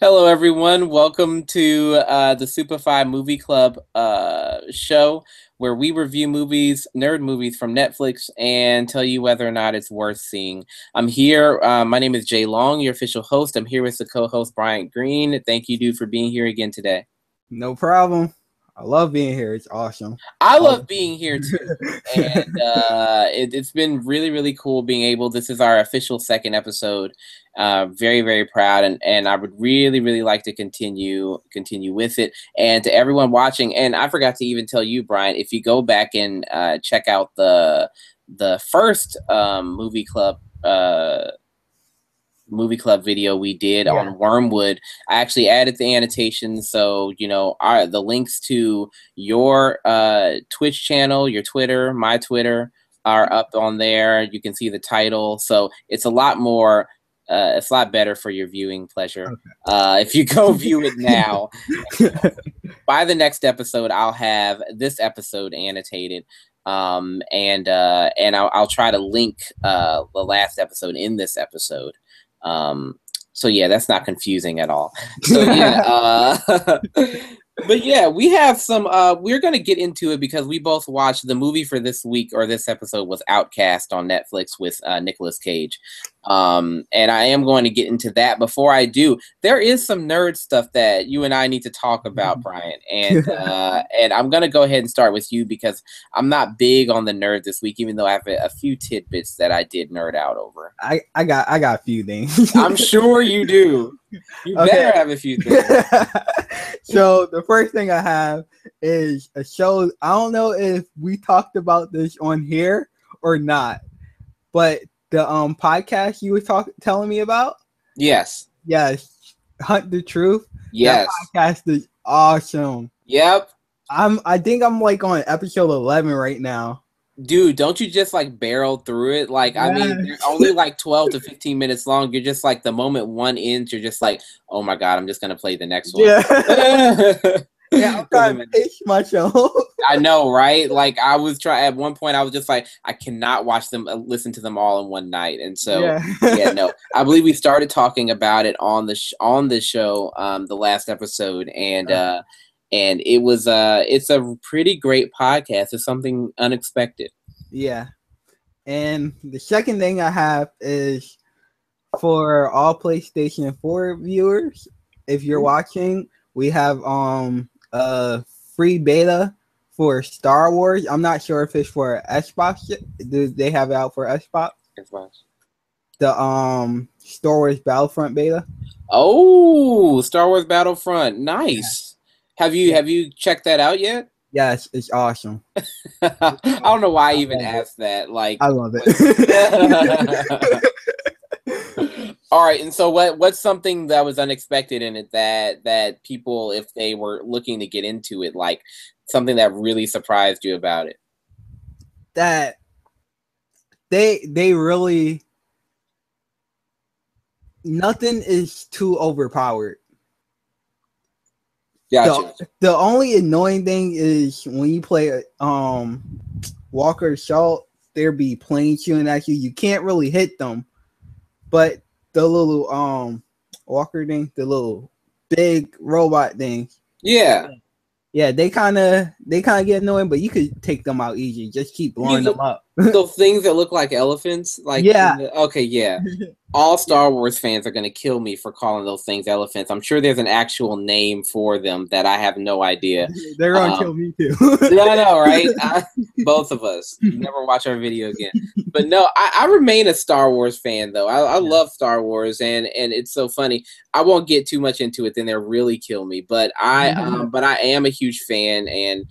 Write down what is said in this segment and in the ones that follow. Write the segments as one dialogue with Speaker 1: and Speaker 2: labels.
Speaker 1: Hello, everyone. Welcome to the SupaFi Movie Club show, where we review movies, nerd movies from Netflix, and tell you whether or not it's worth seeing. I'm here. My name is Jay Long, your official host. I'm here with the co-host Bryant Green. Thank you, dude, for being here again today.
Speaker 2: No problem. I love being here. It's awesome.
Speaker 1: I love being here too, and it's been really, really cool being able. This is our official second episode. Very, very proud, and I would really, really like to continue with it. And to everyone watching, and I forgot to even tell you, Brian, if you go back and check out the first movie club video we did on Wormwood, I actually added the annotations, so the links to your Twitch channel, your Twitter, my Twitter are up on there. You can see the title, so it's a lot more. It's a lot better for your viewing pleasure. Okay. If you go view it now, by the next episode, I'll have this episode annotated. And I'll try to link the last episode in this episode. So yeah, that's not confusing at all. So yeah, but yeah, we have some. We're gonna get into it because we both watched the movie for this week, or this episode was OutCast on Netflix with Nicolas Cage. And I am going to get into that. Before I do, there is some nerd stuff that you and I need to talk about, Brian. And and I'm gonna go ahead and start with you because I'm not big on the nerd this week, even though I have a few tidbits that I did nerd out over.
Speaker 2: I got a few things.
Speaker 1: I'm sure you do. You better have a few things.
Speaker 2: So the first thing I have is a show. I don't know if we talked about this on here or not, but the podcast you were telling me about.
Speaker 1: Yes.
Speaker 2: Hunt the Truth.
Speaker 1: Yes.
Speaker 2: That podcast is awesome.
Speaker 1: Yep.
Speaker 2: I think I'm like on episode 11 right now.
Speaker 1: Dude, don't you just like barrel through it? Like, I mean, they're only like 12 to 15 minutes long. You're just like, the moment one ends, you're just like, oh my God, I'm just going to play the next one.
Speaker 2: Yeah, I'm trying to pace myself.
Speaker 1: I know, right? Like, I was trying, at one point, I was just like, I cannot watch them, listen to them all in one night. And so, yeah, no, I believe we started talking about it on the show, the last episode. And it was it's a pretty great podcast. It's something unexpected.
Speaker 2: Yeah. And the second thing I have is for all PlayStation 4 viewers, if you're watching, we have a free beta for Star Wars. I'm not sure if it's for Xbox. Do they have it out for Xbox?
Speaker 1: Xbox.
Speaker 2: The Star Wars Battlefront beta.
Speaker 1: Oh, Star Wars Battlefront. Nice. Yeah. Have you checked that out yet?
Speaker 2: Yes, it's awesome.
Speaker 1: I don't know why I even asked that. Like,
Speaker 2: I love it.
Speaker 1: All right, and so what's something that was unexpected in it that people, if they were looking to get into it, like something that really surprised you about it?
Speaker 2: That they really, nothing is too overpowered.
Speaker 1: Gotcha.
Speaker 2: The only annoying thing is when you play Walker Assault, there be planes shooting at you. You can't really hit them, but the little Walker thing, the little big robot thing. Yeah, they kind of get annoying, but you could take them out easy. Just keep blowing them up.
Speaker 1: Those things that look like elephants, like okay, yeah. All Star Wars fans are gonna kill me for calling those things elephants. I'm sure there's an actual name for them that I have no idea.
Speaker 2: They're gonna kill me too.
Speaker 1: I know, right? Both of us. Never watch our video again. But no, I remain a Star Wars fan though. I love Star Wars, and it's so funny. I won't get too much into it, then they'll really kill me. But I am a huge fan, and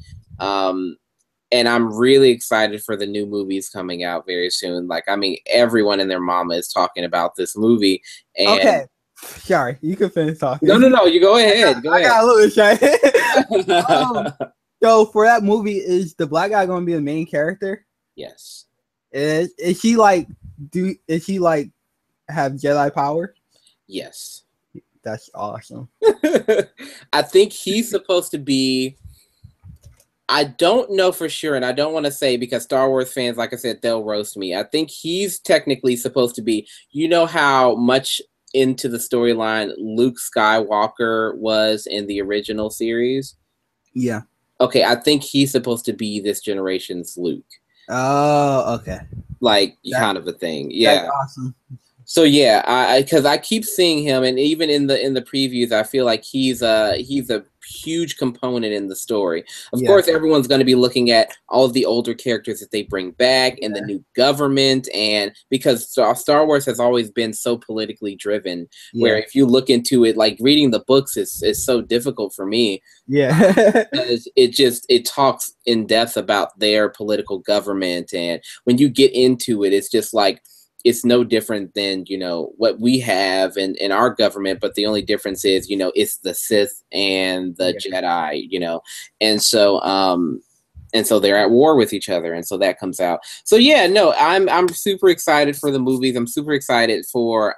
Speaker 1: I'm really excited for the new movies coming out very soon. Like, I mean, everyone and their mama is talking about this movie. And
Speaker 2: okay, sorry, you can finish talking.
Speaker 1: No, you go ahead.
Speaker 2: I got a little shy. So for that movie, is the black guy going to be the main character?
Speaker 1: Yes.
Speaker 2: Is he like have Jedi power?
Speaker 1: Yes.
Speaker 2: That's awesome.
Speaker 1: I think he's supposed to be. I don't know for sure, and I don't want to say because Star Wars fans, like I said, they'll roast me. I think he's technically supposed to be. You know how much into the storyline Luke Skywalker was in the original series?
Speaker 2: Yeah.
Speaker 1: Okay, I think he's supposed to be this generation's Luke.
Speaker 2: Oh, okay.
Speaker 1: Like, kind of a thing. Yeah.
Speaker 2: That's awesome.
Speaker 1: So yeah, because I keep seeing him, and even in the previews, I feel like he's a huge component in the story. Of course, everyone's going to be looking at all of the older characters that they bring back, and the new government, and because Star Wars has always been so politically driven, where if you look into it, like reading the books is so difficult for me.
Speaker 2: Yeah.
Speaker 1: Because it talks in depth about their political government, and when you get into it, it's just like, it's no different than, you know, what we have in our government, but the only difference is, you know, it's the Sith and the Jedi, you know, and so they're at war with each other, and so that comes out. So yeah, no, I'm super excited for the movies. I'm super excited for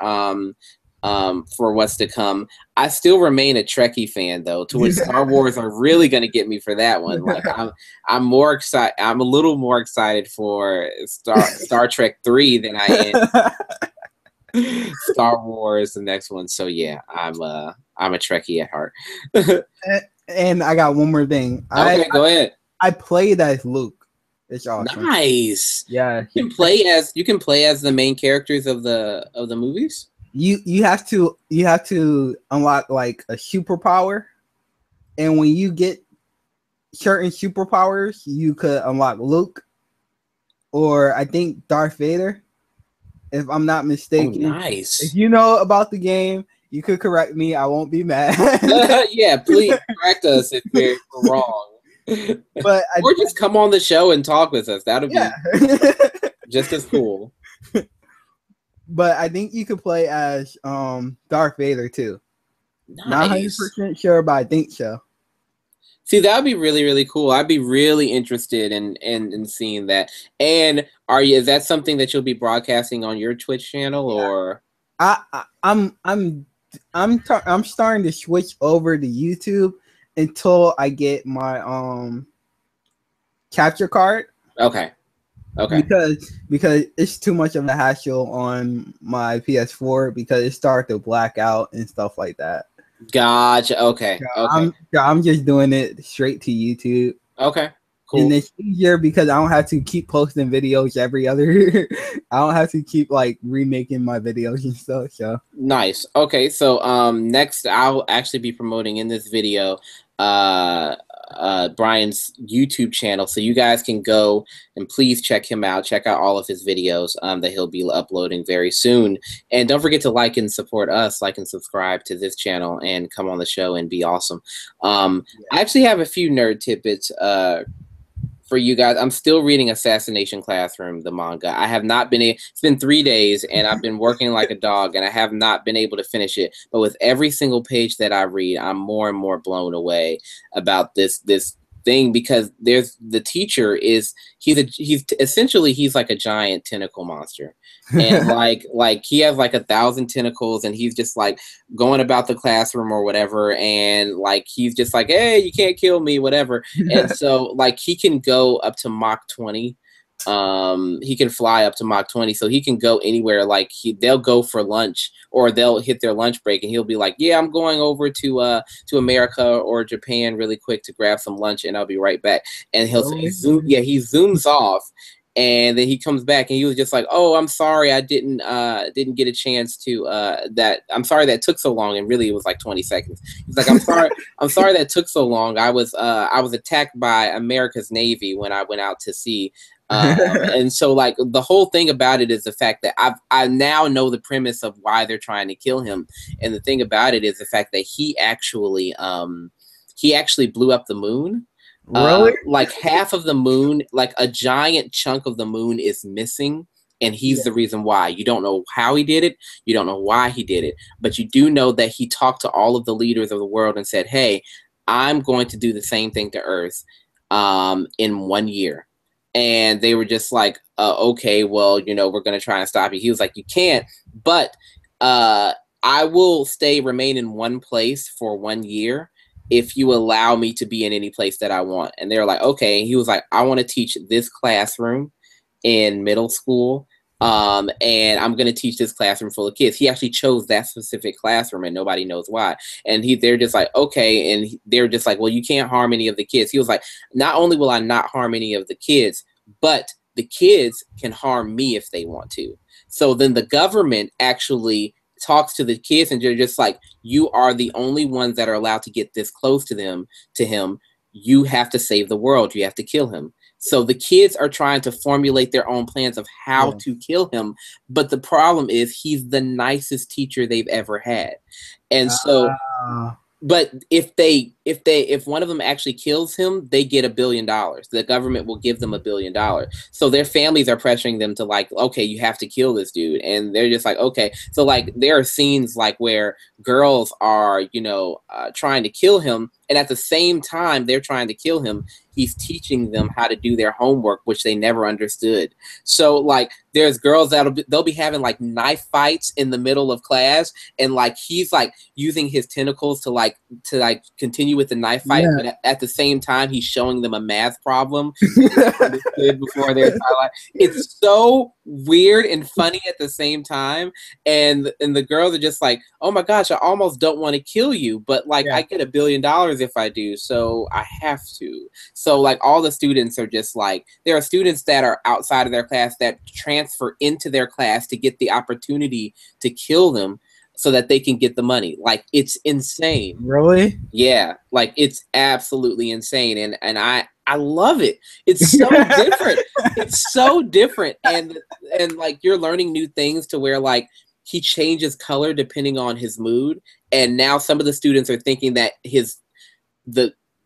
Speaker 1: what's to come. I still remain a Trekkie fan, though, to which Star Wars are really going to get me for that one. Like, I'm more excited. I'm a little more excited for Star Trek 3 than I am Star Wars, the next one. So yeah, I'm a Trekkie at heart.
Speaker 2: And I got one more thing.
Speaker 1: Okay, go ahead.
Speaker 2: I played as Luke. It's awesome.
Speaker 1: Nice.
Speaker 2: Yeah,
Speaker 1: you can play as the main characters of the movies.
Speaker 2: You have to unlock like a superpower, and when you get certain superpowers, you could unlock Luke, or I think Darth Vader, if I'm not mistaken.
Speaker 1: Oh, nice.
Speaker 2: If you know about the game, you could correct me. I won't be mad.
Speaker 1: Yeah, please correct us if we're wrong.
Speaker 2: But
Speaker 1: or just come on the show and talk with us. That'll be just as cool.
Speaker 2: But I think you could play as Darth Vader too.
Speaker 1: Nice.
Speaker 2: Not 100% sure, but I think so.
Speaker 1: See, that would be really, really cool. I'd be really interested in seeing that. And is that something that you'll be broadcasting on your Twitch channel, or?
Speaker 2: I'm starting to switch over to YouTube until I get my capture card.
Speaker 1: Okay. Okay.
Speaker 2: Because it's too much of a hassle on my PS4 because it started to black out and stuff like that.
Speaker 1: Gotcha. Okay. Okay.
Speaker 2: I'm just doing it straight to YouTube.
Speaker 1: Okay. Cool.
Speaker 2: And it's easier because I don't have to keep posting videos every other. I don't have to keep like remaking my videos and stuff. So
Speaker 1: nice. Okay. So next I'll actually be promoting in this video Brian's YouTube channel, so you guys can go and please check him out. Check out all of his videos that he'll be uploading very soon. And don't forget to like and support us, like and subscribe to this channel, and come on the show and be awesome. I actually have a few nerd tidbits for you guys. I'm still reading Assassination Classroom, the manga. I have not been it's been 3 days, and I've been working like a dog, and I have not been able to finish it. But with every single page that I read, I'm more and more blown away about this thing, because there's the teacher he's essentially like a giant tentacle monster, and like he has like 1,000 tentacles, and he's just like going about the classroom or whatever, and like he's just like, hey, you can't kill me, whatever. And so like he can go up to Mach 20. He can fly up to Mach 20, so he can go anywhere. Like they'll go for lunch, or they'll hit their lunch break, and he'll be like, yeah, I'm going over to America or Japan really quick to grab some lunch, and I'll be right back. And he zooms off, and then he comes back, and he was just like, oh, I'm sorry, I didn't get a chance to I'm sorry that took so long. And really it was like 20 seconds. He's like, I'm sorry that took so long. I was attacked by America's Navy when I went out to sea. And so like the whole thing about it is the fact that I now know the premise of why they're trying to kill him. And the thing about it is the fact that he actually blew up the moon.
Speaker 2: Really?
Speaker 1: Like half of the moon, like a giant chunk of the moon is missing, and he's the reason why. You don't know how he did it, you don't know why he did it, but you do know that he talked to all of the leaders of the world and said, hey, I'm going to do the same thing to Earth in 1 year. And they were just like, okay, well, you know, we're going to try and stop you. He was like, you can't, but I will remain in one place for 1 year if you allow me to be in any place that I want. And they were like, okay. And he was like, I want to teach this classroom in middle school And I'm going to teach this classroom full of kids. He actually chose that specific classroom, and nobody knows why. And they're just like, okay. And they're just like, well, you can't harm any of the kids. He was like, not only will I not harm any of the kids, but the kids can harm me if they want to. So then the government actually talks to the kids, and they're just like, you are the only ones that are allowed to get this close to him. You have to save the world. You have to kill him. So the kids are trying to formulate their own plans of how to kill him. But the problem is he's the nicest teacher they've ever had. And so, but if one of them actually kills him, they get $1 billion. The government will give them $1 billion. So their families are pressuring them to like, okay, you have to kill this dude. And they're just like, okay. So like there are scenes like where girls are, trying to kill him. And at the same time they're trying to kill him, he's teaching them how to do their homework, which they never understood. So like there's girls they'll be having like knife fights in the middle of class, and like he's like using his tentacles to continue with the knife fight, but at the same time he's showing them a math problem before their entire life. It's so weird and funny at the same time, and the girls are just like, oh my gosh, I almost don't want to kill you, but like I get $1 billion if I do, so I have to. So like all the students are just like, there are students that are outside of their class that transfer into their class to get the opportunity to kill them so that they can get the money. Like it's insane.
Speaker 2: Really?
Speaker 1: Yeah, like it's absolutely insane, and I love it. It's so different. It's so different, and like you're learning new things to where like he changes color depending on his mood, and now some of the students are thinking that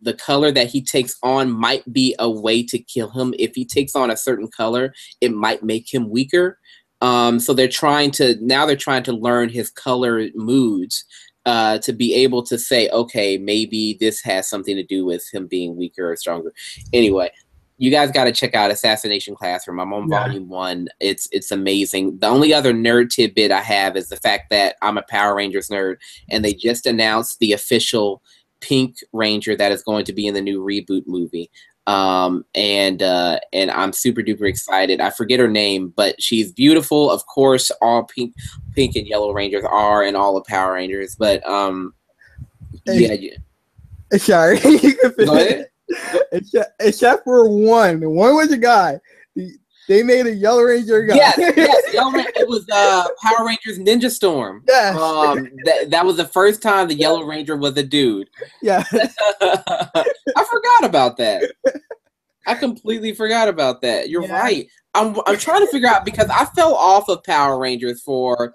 Speaker 1: the color that he takes on might be a way to kill him. If he takes on a certain color, it might make him weaker. So they're trying to learn his color moods to be able to say, okay, maybe this has something to do with him being weaker or stronger. Anyway, you guys got to check out Assassination Classroom. I'm on volume 1. It's amazing. The only other nerd tidbit I have is the fact that I'm a Power Rangers nerd, and they just announced the official Pink Ranger that is going to be in the new reboot movie. And I'm super duper excited. I forget her name, but she's beautiful. Of course, all pink and yellow Rangers are, and all the Power Rangers. But
Speaker 2: sorry,
Speaker 1: go ahead.
Speaker 2: Except for one was a guy. They made a Yellow Ranger guy.
Speaker 1: Yes, it was Power Rangers Ninja Storm.
Speaker 2: Yes.
Speaker 1: That was the first time the Yellow Ranger was a dude.
Speaker 2: Yeah.
Speaker 1: I forgot about that. I completely forgot about that. You're right. I'm trying to figure out, because I fell off of Power Rangers for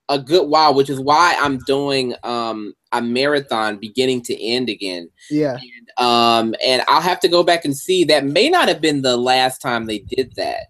Speaker 1: a good while, which is why I'm doing a marathon beginning to end again.
Speaker 2: Yeah.
Speaker 1: And I'll have to go back and see. That may not have been the last time they did that.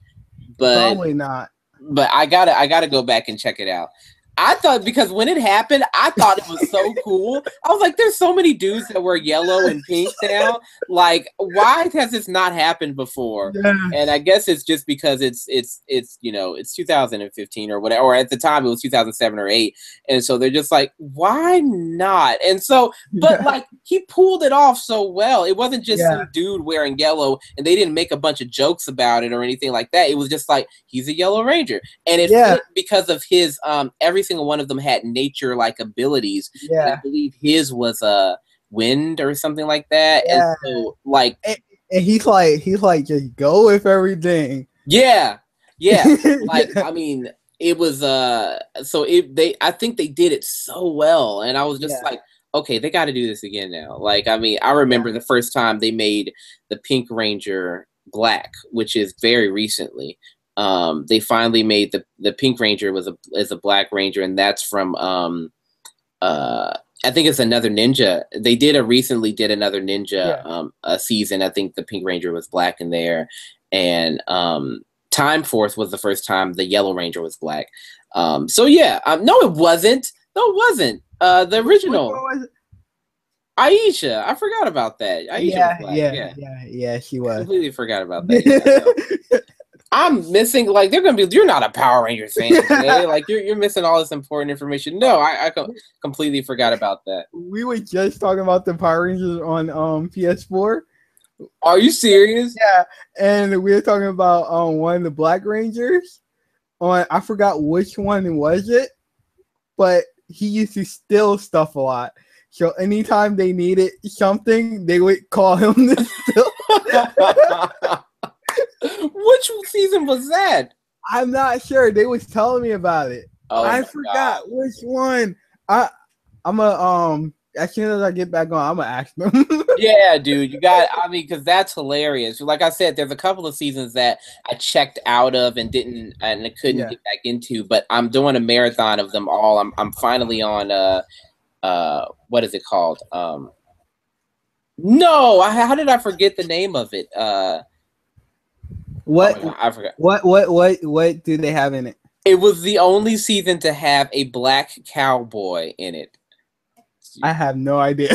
Speaker 1: But
Speaker 2: probably not.
Speaker 1: But I gotta go back and check it out. I thought, because when it happened, I thought it was so cool. I was like, there's so many dudes that wear yellow and pink now. Like, why has this not happened before? Yeah. And I guess it's just because it's 2015 or whatever, or at the time it was 2007 or 8. And so they're just like, why not? And so, but like, he pulled it off so well. It wasn't just some dude wearing yellow, and they didn't make a bunch of jokes about it or anything like that. It was just like, he's a Yellow Ranger. And it fit because of his, every single one of them had nature-like abilities. Yeah. And I believe his was a wind or something like that. Yeah. And so, like,
Speaker 2: and he's like just go with everything.
Speaker 1: Yeah. Like, I mean, it was I think they did it so well, and I was just like, okay, they got to do this again now. Like, I mean, I remember the first time they made the Pink Ranger black, which is very recently. They finally made the Pink Ranger is a Black Ranger, and that's from I think it's another ninja. They recently did another ninja a season. I think the Pink Ranger was black in there, and Time Force was the first time the Yellow Ranger was black. No, it wasn't. The original. Aisha, I forgot about that. Aisha was black.
Speaker 2: She was.
Speaker 1: Completely forgot about that. I'm missing, like, you're not a Power Rangers fan today. Like, you're missing all this important information. No, I completely forgot about that.
Speaker 2: We were just talking about the Power Rangers on PS4.
Speaker 1: Are you serious?
Speaker 2: Yeah, and we were talking about one of the Black Rangers. on, I forgot which one was it, but he used to steal stuff a lot. So anytime they needed something, they would call him to steal.
Speaker 1: Which season was that?
Speaker 2: I'm not sure. They was telling me about it.
Speaker 1: Oh
Speaker 2: I
Speaker 1: my
Speaker 2: forgot
Speaker 1: God.
Speaker 2: which one. I'm a as soon as I get back on, I'm gonna ask them.
Speaker 1: Yeah, dude, you got. I mean, because that's hilarious. Like I said, there's a couple of seasons that I checked out of and didn't, and I couldn't
Speaker 2: Yeah.
Speaker 1: get back into. But I'm doing a marathon of them all. I'm finally on what is it called? No, how did I forget the name of it?
Speaker 2: What
Speaker 1: Oh my God, I forgot.
Speaker 2: what do they have in it?
Speaker 1: It was the only season to have a black cowboy in it.
Speaker 2: I have no idea.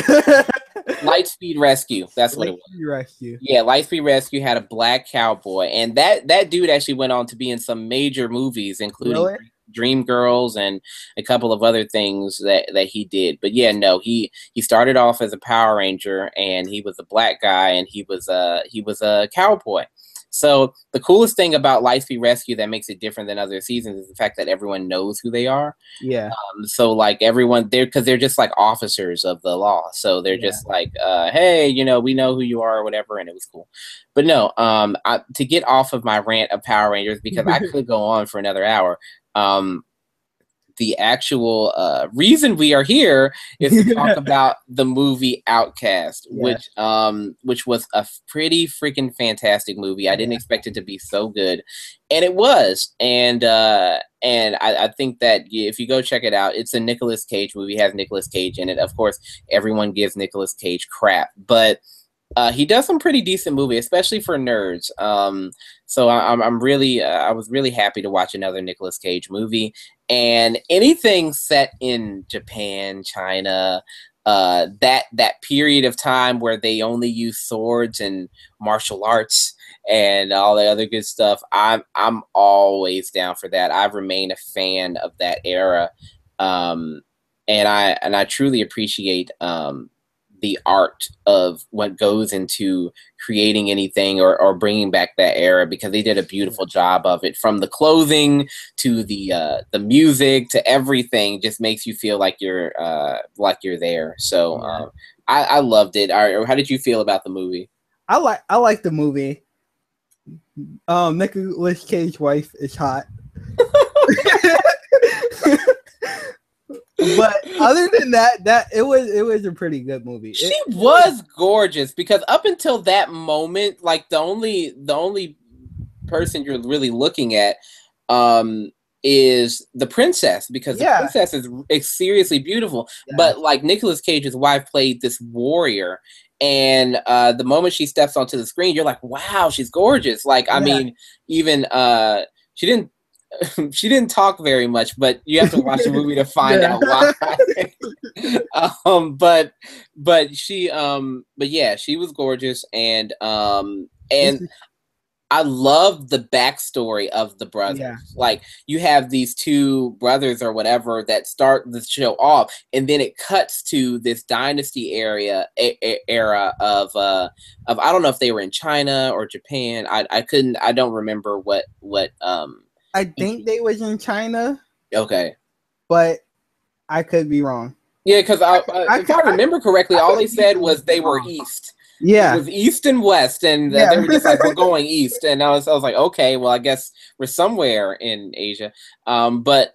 Speaker 1: Lightspeed Rescue. That's what it was.
Speaker 2: Lightspeed Rescue.
Speaker 1: Yeah, Lightspeed Rescue had a black cowboy, and that dude actually went on to be in some major movies, including
Speaker 2: Really?
Speaker 1: Dreamgirls and a couple of other things that he did. But yeah, no, he started off as a Power Ranger, and he was a black guy, and he was a cowboy. So the coolest thing about Lightspeed Rescue that makes it different than other seasons is the fact that everyone knows who they are.
Speaker 2: Yeah.
Speaker 1: So like everyone there, because they're just like officers of the law, so they're just like hey, we know who you are or whatever, and it was cool. But no, to get off of my rant of Power Rangers, because I could go on for another hour. The actual reason we are here is to talk about the movie OutCast, which was a pretty freaking fantastic movie. I didn't expect it to be so good, and it was. And I think that if you go check it out, it's a Nicolas Cage movie. It has Nicolas Cage in it. Of course, everyone gives Nicolas Cage crap, but he does some pretty decent movie, especially for nerds. So I'm really I was really happy to watch another Nicolas Cage movie, and anything set in Japan, China, that period of time where they only use swords and martial arts and all the other good stuff. I'm always down for that. I've remained a fan of that era, and I truly appreciate the art of what goes into creating anything or bringing back that era, because they did a beautiful job of it, from the clothing to the music to everything. Just makes you feel like you're there. So I loved it. How did you feel about the movie?
Speaker 2: I like the movie. Nicolas Cage's wife is hot. But other than that it was a pretty good movie.
Speaker 1: She was gorgeous, because up until that moment, like the only person you're really looking at is the princess, because the princess is seriously beautiful. But like Nicolas Cage's wife played this warrior, and the moment she steps onto the screen, you're like, wow, she's gorgeous. Like, I mean, even she didn't talk very much, but you have to watch the movie to find out why. But yeah, she was gorgeous, and I love the backstory of the brothers.
Speaker 2: Yeah.
Speaker 1: Like, you have these two brothers or whatever that start the show off, and then it cuts to this dynasty era of I don't know if they were in China or Japan. I don't remember what
Speaker 2: I think they was in China.
Speaker 1: Okay.
Speaker 2: But I could be wrong.
Speaker 1: Yeah, because if I remember correctly, all they said was they were east.
Speaker 2: Yeah.
Speaker 1: It was east and west, and they were just like, we're going east. And I was like, okay, well, I guess we're somewhere in Asia. But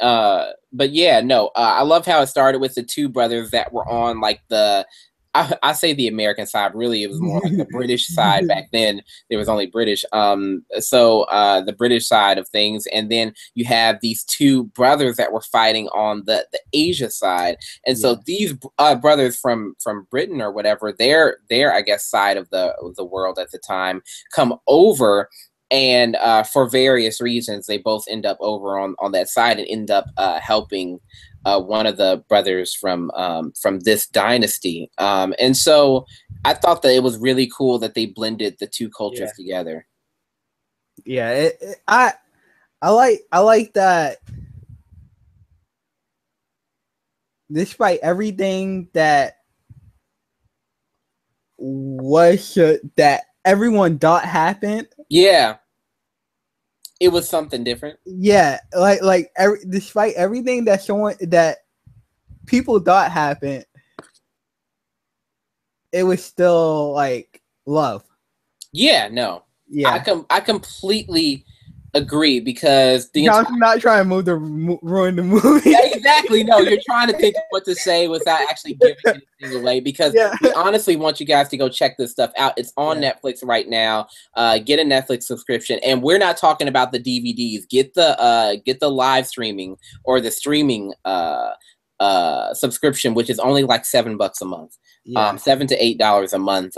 Speaker 1: yeah, no, I love how it started with the two brothers that were on like I say the American side. Really, it was more like the British side back then. There was only British. So the British side of things, and then you have these two brothers that were fighting on the Asia side. And so these brothers from Britain or whatever, their I guess side of the world at the time, come over. And for various reasons, they both end up over on that side and end up helping one of the brothers from this dynasty. And so I thought that it was really cool that they blended the two cultures together.
Speaker 2: Yeah, I like that. Despite everything that that everyone thought happened.
Speaker 1: Yeah. It was something different.
Speaker 2: Yeah, despite everything that people thought happened, it was still like love.
Speaker 1: Yeah, no,
Speaker 2: Yeah,
Speaker 1: I completely agree because the entire
Speaker 2: I'm not trying to ruin the movie.
Speaker 1: yeah, exactly. No, you're trying to think of what to say without actually giving anything away because
Speaker 2: Yeah,
Speaker 1: we honestly want you guys to go check this stuff out. It's on
Speaker 2: yeah,
Speaker 1: Netflix right now. Get a Netflix subscription, and we're not talking about the DVDs. Get the live streaming or the streaming subscription, which is only like $7 a month.
Speaker 2: yeah.
Speaker 1: $7 to $8 a month.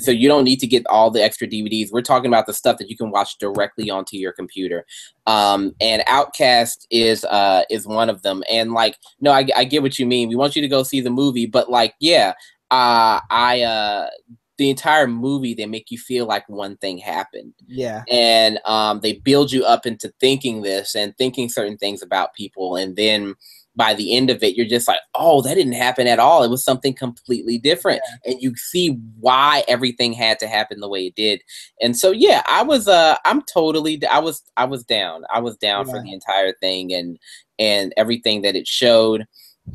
Speaker 1: So you don't need to get all the extra DVDs. We're talking about the stuff that you can watch directly onto your computer. And OutCast is one of them. And like, no, I get what you mean. We want you to go see the movie, but like, yeah, the entire movie, they make you feel like one thing happened.
Speaker 2: Yeah.
Speaker 1: And they build you up into thinking this and thinking certain things about people, and then by the end of it, you're just like, oh, that didn't happen at all. It was something completely different. Yeah. And you see why everything had to happen the way it did. And so, yeah, I was down. I was down yeah. for the entire thing and everything that it showed.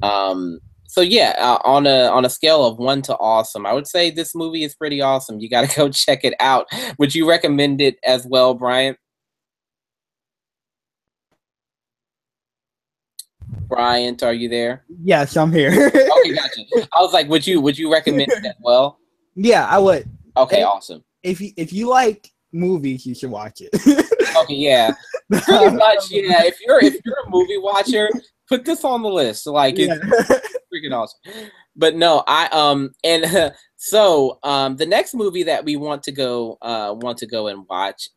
Speaker 1: So yeah, on a scale of 1 to awesome, I would say this movie is pretty awesome. You got to go check it out. Would you recommend it as well, Brian? Bryant, are you there?
Speaker 2: Yes, I'm here.
Speaker 1: Okay, gotcha. I was like, would you recommend it as well?
Speaker 2: Yeah, I would.
Speaker 1: Okay, awesome.
Speaker 2: If you like movies, you should watch it.
Speaker 1: Okay, yeah. Pretty much, yeah. If you're a movie watcher, put this on the list. Like it's freaking awesome. But no, so the next movie that we want to go and watch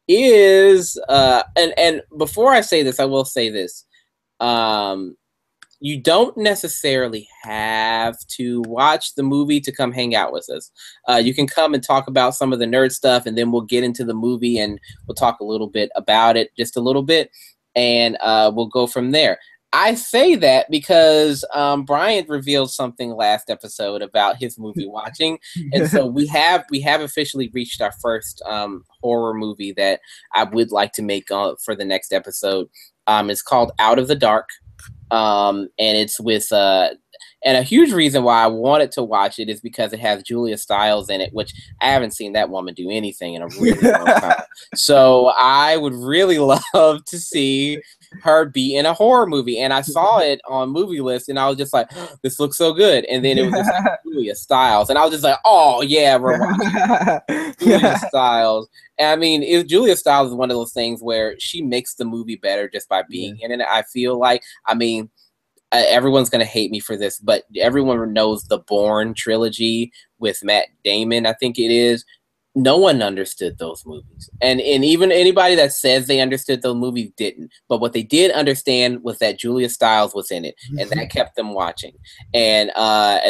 Speaker 1: is and before I say this, I will say this. You don't necessarily have to watch the movie to come hang out with us. You can come and talk about some of the nerd stuff, and then we'll get into the movie and we'll talk a little bit about it, just a little bit, and we'll go from there. I say that because Bryant revealed something last episode about his movie watching, and so we have officially reached our first horror movie that I would like to make for the next episode. It's called Out of the Dark, and it's with and a huge reason why I wanted to watch it is because it has Julia Stiles in it, which I haven't seen that woman do anything in a really long time. So I would really love to see her be in a horror movie. And I saw it on Movie List, and I was just like, oh, this looks so good. And then it was just like Julia Stiles, and I was just like, oh yeah, we're watching Julia Stiles. And I mean, Julia Stiles is one of those things where she makes the movie better just by being in it. I feel like, I mean, everyone's going to hate me for this, but everyone knows the Bourne trilogy with Matt Damon, I think it is. No one understood those movies. And even anybody that says they understood those movies didn't. But what they did understand was that Julia Stiles was in it, and that kept them watching. And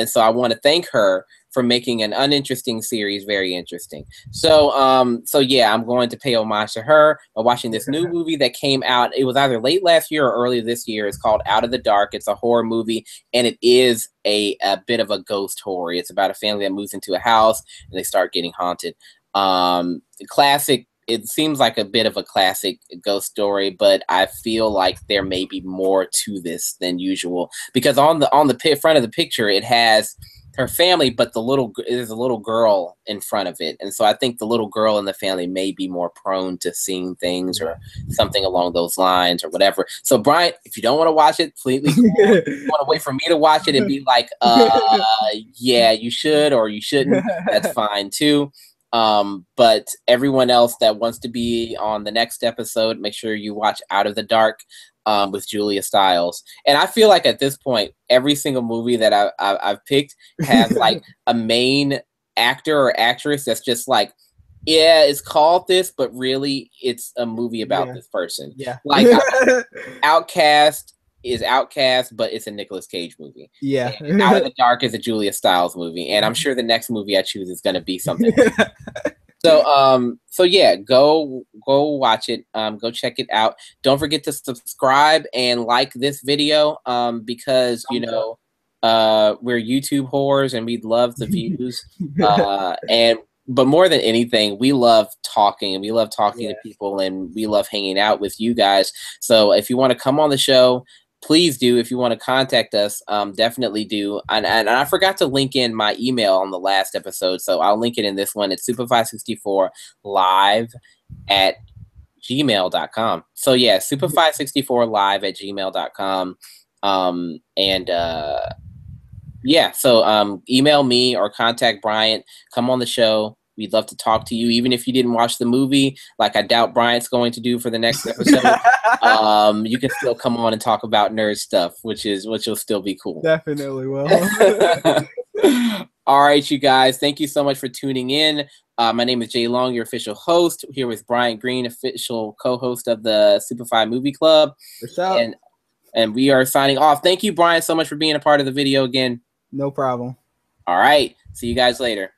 Speaker 1: so I want to thank her for making an uninteresting series very interesting. So yeah, I'm going to pay homage to her by watching this new movie that came out. It was either late last year or early this year. It's called Out of the Dark. It's a horror movie, and it is a bit of a ghost horror. It's about a family that moves into a house and they start getting haunted. Classic. It seems like a bit of a classic ghost story, but I feel like there may be more to this than usual because on the front of the picture it has her family, but there's a little girl in front of it, and so I think the little girl in the family may be more prone to seeing things or something along those lines or whatever. So Brian, if you don't want to watch it, please you want to wait for me to watch it and be like, yeah, you should or you shouldn't. That's fine too. But everyone else that wants to be on the next episode, make sure you watch Out of the Dark with Julia Stiles. And I feel like at this point, every single movie that I've picked has like a main actor or actress that's just like, yeah, it's called this, but really it's a movie about this person.
Speaker 2: Yeah.
Speaker 1: Like OutCast is OutCast, but it's a Nicolas Cage movie.
Speaker 2: Yeah.
Speaker 1: And Out of the Dark is a Julia Stiles movie. And I'm sure the next movie I choose is going to be something like that. So yeah, go watch it. Go check it out. Don't forget to subscribe and like this video because you know we're YouTube whores and we'd love the views. And but more than anything, we love talking, and we love talking to
Speaker 2: Yeah.
Speaker 1: people, and we love hanging out with you guys. So if you want to come on the show, please do. If you want to contact us, definitely do. And I forgot to link in my email on the last episode, so I'll link it in this one. It's superfi64live@gmail.com. So yeah, superfi64live@gmail.com. And yeah, so email me or contact Bryant. Come on the show. We'd love to talk to you, even if you didn't watch the movie, like I doubt Bryant's going to do for the next episode. You can still come on and talk about nerd stuff, which will still be cool.
Speaker 2: Definitely will.
Speaker 1: All right, you guys. Thank you so much for tuning in. My name is Jay Long, your official host, here with Bryant Green, official co-host of the SupaFi Movie Club.
Speaker 2: What's up?
Speaker 1: And we are signing off. Thank you, Bryant, so much for being a part of the video again.
Speaker 2: No problem.
Speaker 1: All right. See you guys later.